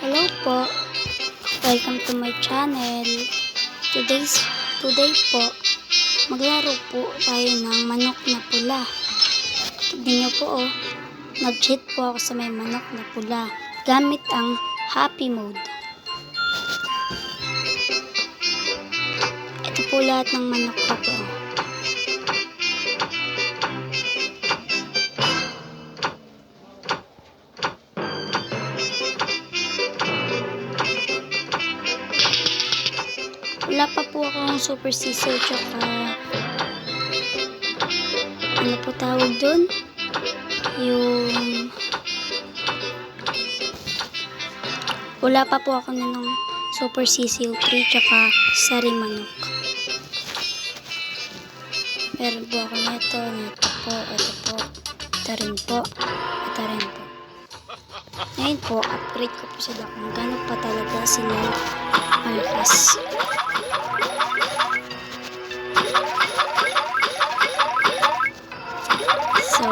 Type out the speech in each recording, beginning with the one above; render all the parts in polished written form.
Hello po. Welcome to my channel. Today po, maglaro po tayo ng manok na pula. Tignan nyo po nag-cheat po ako sa may manok na pula gamit ang happy mode. Ito po lahat ng manok ko po. Wala pa po akong super sisiyo tsaka ano po tawag dun? Wala pa po ako ng super sisiyo 3 tsaka sari manok. Meron po ako nito po, ito po, ito rin po. Ngayon po, upgrade ko po sila kung gano'n pa talaga sila malakas. So,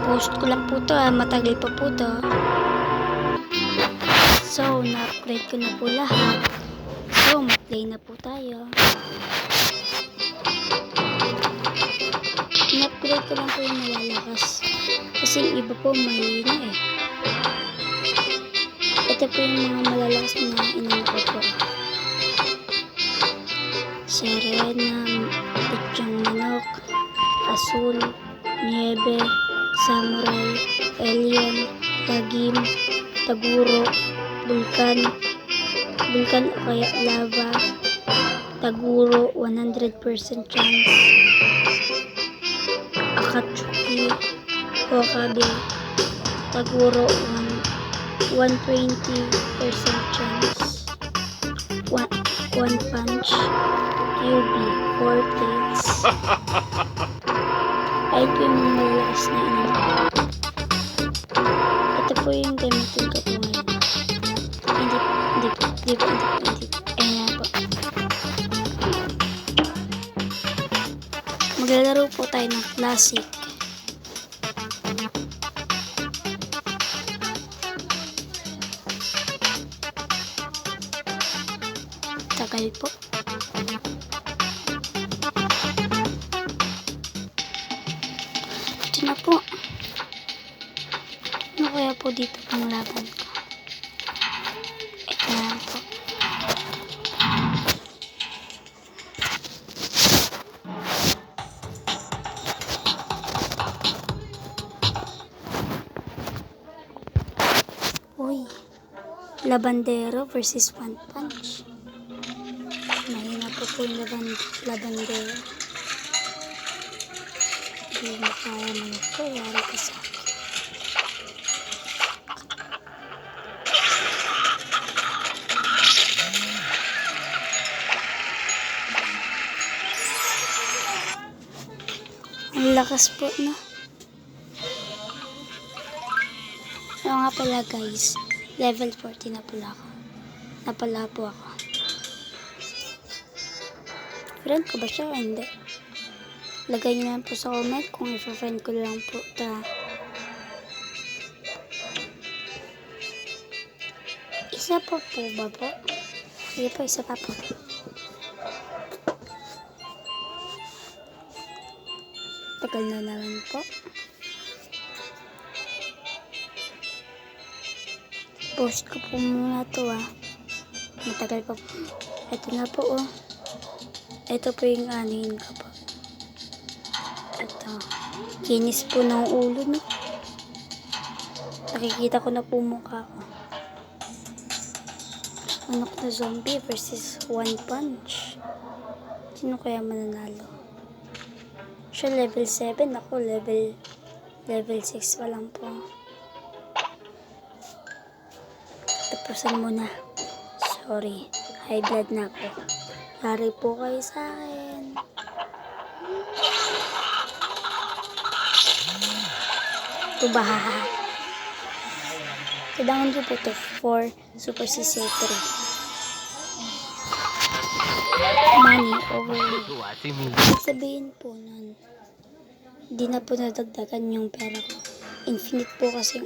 post ko lang po to matagal pa po to. So, na-upgrade ko na po lahat. So, mag-play na po tayo. Na-upgrade ko lang po yung malalakas. Kasi yung iba po mahina Ito po yung mga malalakas na inano ko po. Serena, Pichang Manok, Asul, Niebe, Samurai, Alien, Tagim, Taguro, Vulkan o kaya Lava, Taguro, 100% chance, Akatsuki, Okabe, Taguro, 120% chance, One Punch, QB, Vortex. Ayun po yung mga malakas na ito po yung gamitin ko po ngayon. Hindi po. Ayan po. Maglalaro po tayo ng classic. Tagal po. Ito na po. Ano kaya po dito pang laban ko? Ito na po. Uy. Labandero versus One Punch. Mahina po yung labandero. Hindi mo kaya manok ko. Yari ka sa akin. Ang lakas po na. So nga pala guys, level 40 na pala ako. Napala po ako. Friend ko ba siya? Hindi. Lagay niyo lang po sa comment kung i-friend ko lang po ta. Isa pa po ba po? Sige po, isa pa po. Tagal na naman po. Post ko po muna to Matagal pa po. Ito na po Ito po yung anuhin ko po. Ito. Kinis po ng ulo no. Nakikita ko na po mukha ko. Manok na zombie versus One Punch. Sino kaya mananalo? Siya level 7, ako level 6 pa lang po. Tapusan muna. Sorry, high blood na ako. Yari po kayo sa akin. Ito ba? Kailangan ko po ito 4 Super CC 3. Money over. Sabihin po nun, hindi na po nadagdagan yung pera ko. Infinite po kasi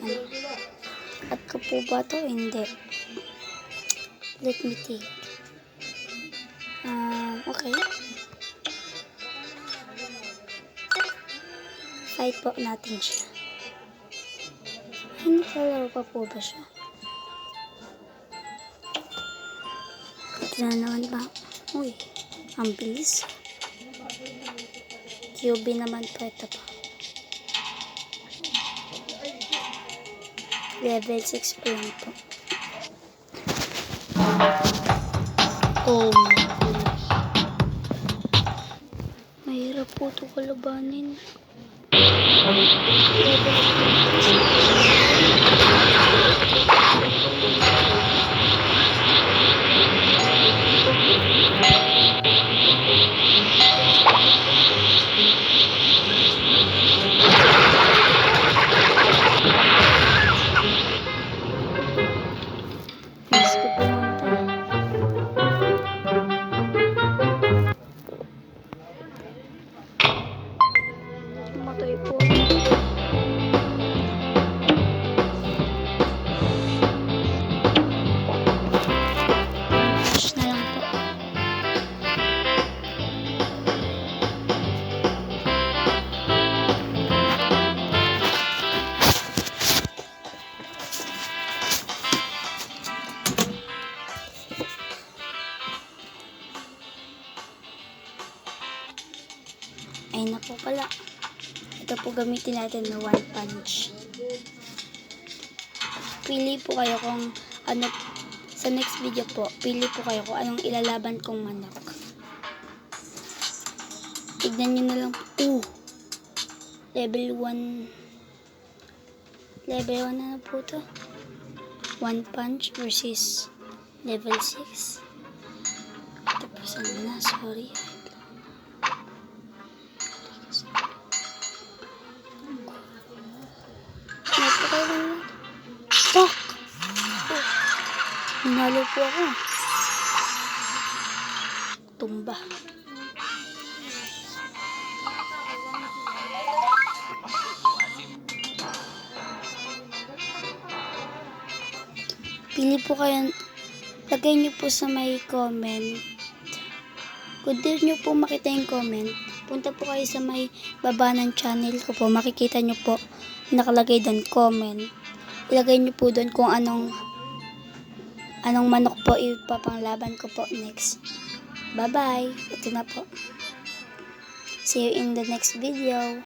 At ko po ba to? Hindi. Let me think. Okay. Fight po natin siya. Ay, nakalaro pa po ba siya? Ito na naman ba? Uy, ang bilis. QB naman po ito po. Level 6 po lang po. Oh my goodness. Mahirap po ito kalabanin. Miss ko pumunta. Matay po. Push na lang po. Ayun na po pala. Ito po gamitin natin na one punch. Pili po kayo kung ano, sa next video po, pili po kayo kung anong ilalaban kong manok. Tignan nyo na lang po. Level 1. Level 1 na po to. One punch versus level 6. Ito po sana na, sorry. Fuck! Nanalo po ako. Tumba. Pili po kayo. Lagay nyo po sa may comment. Kung di nyo po makita yung comment, punta po kayo sa may baba ng channel ko po. Makikita nyo po nakalagay doon comment. Ilagay nyo po doon kung anong manok po ipapanglaban ko po next. Bye-bye. Ito na po. See you in the next video.